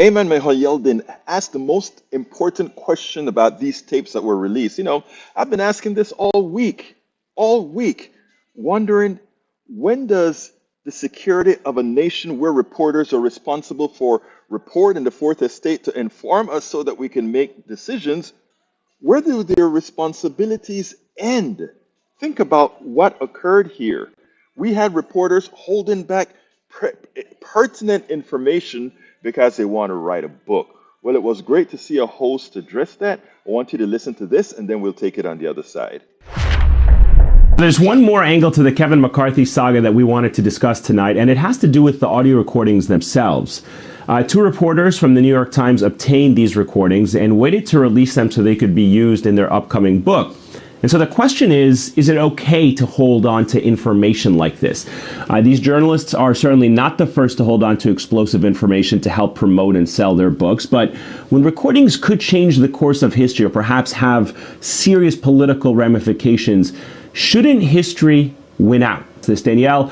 Ayman Yeldin asked the most important question about these tapes that were released. I've been asking this all week, wondering when does the security of a nation where reporters are responsible for reporting the fourth estate to inform us so that we can make decisions, where do their responsibilities end? Think about what occurred here. We had reporters holding back pertinent information because they want to write a book. Well, it was great to see a host address that. I want you to listen to this, and then we'll take it on the other side. There's one more angle to the Kevin McCarthy saga that we wanted to discuss tonight, and it has to do with the audio recordings themselves. Two reporters from the New York Times obtained these recordings and waited to release them so they could be used in their upcoming book. And so the question is it okay to hold on to information like this? These journalists are certainly not the first to hold on to explosive information to help promote and sell their books. But when recordings could change the course of history or perhaps have serious political ramifications, shouldn't history win out? This Danielle,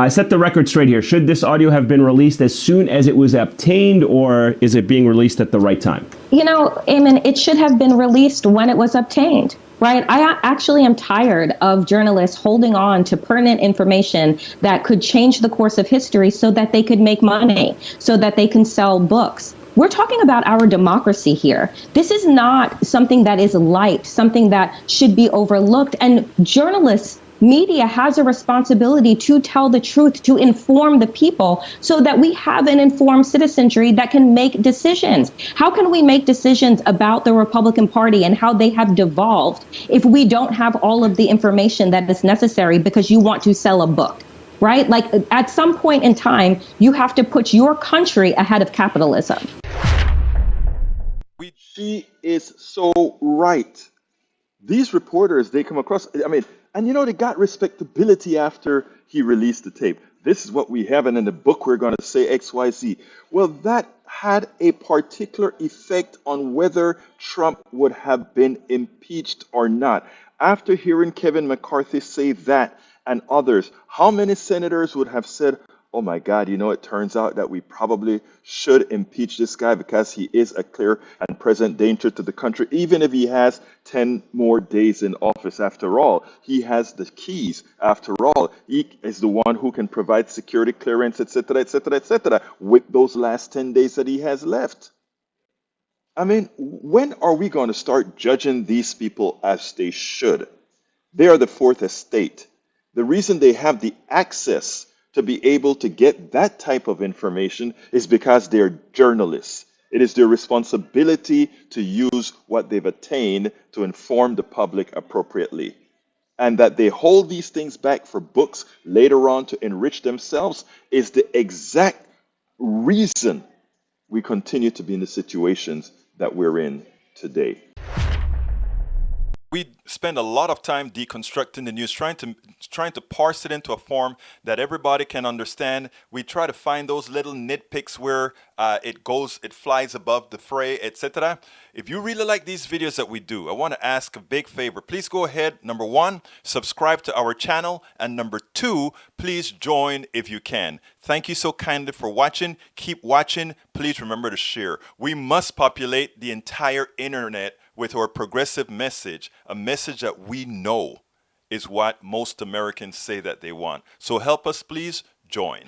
set the record straight here. Should this audio have been released as soon as it was obtained, or is it being released at the right time? Eamon, it should have been released when it was obtained. Right. I actually am tired of journalists holding on to pertinent information that could change the course of history so that they could make money, so that they can sell books. We're talking about our democracy here. This is not something that is light, something that should be overlooked. And journalists, media has a responsibility to tell the truth, to inform the people so that we have an informed citizenry that can make decisions. How can we make decisions about the Republican Party and how they have devolved if we don't have all of the information that is necessary because you want to sell a book, right? Like at some point in time, you have to put your country ahead of capitalism. She is so right. These reporters, they come across, they got respectability after he released the tape. This is what we have, and in the book we're going to say X, Y, Z. Well, that had a particular effect on whether Trump would have been impeached or not. After hearing Kevin McCarthy say that and others, how many senators would have said, oh my God, it turns out that we probably should impeach this guy because he is a clear and present danger to the country, even if he has 10 more days in office. After all, he has the keys. After all, he is the one who can provide security clearance, etc., etc., etc., with those last 10 days that he has left. When are we going to start judging these people as they should? They are the fourth estate. The reason they have the access to be able to get that type of information is because they're journalists. It is their responsibility to use what they've attained to inform the public appropriately. And that they hold these things back for books later on to enrich themselves is the exact reason we continue to be in the situations that we're in today. We spend a lot of time deconstructing the news, trying to parse it into a form that everybody can understand. We try to find those little nitpicks where it flies above the fray, etc. If you really like these videos that we do, I want to ask a big favor. Please go ahead, number one, subscribe to our channel, and number two, please join if you can. Thank you so kindly for watching. Keep watching. Please remember to share. We must populate the entire internet with our progressive message, a message that we know is what most Americans say that they want. So help us, please join.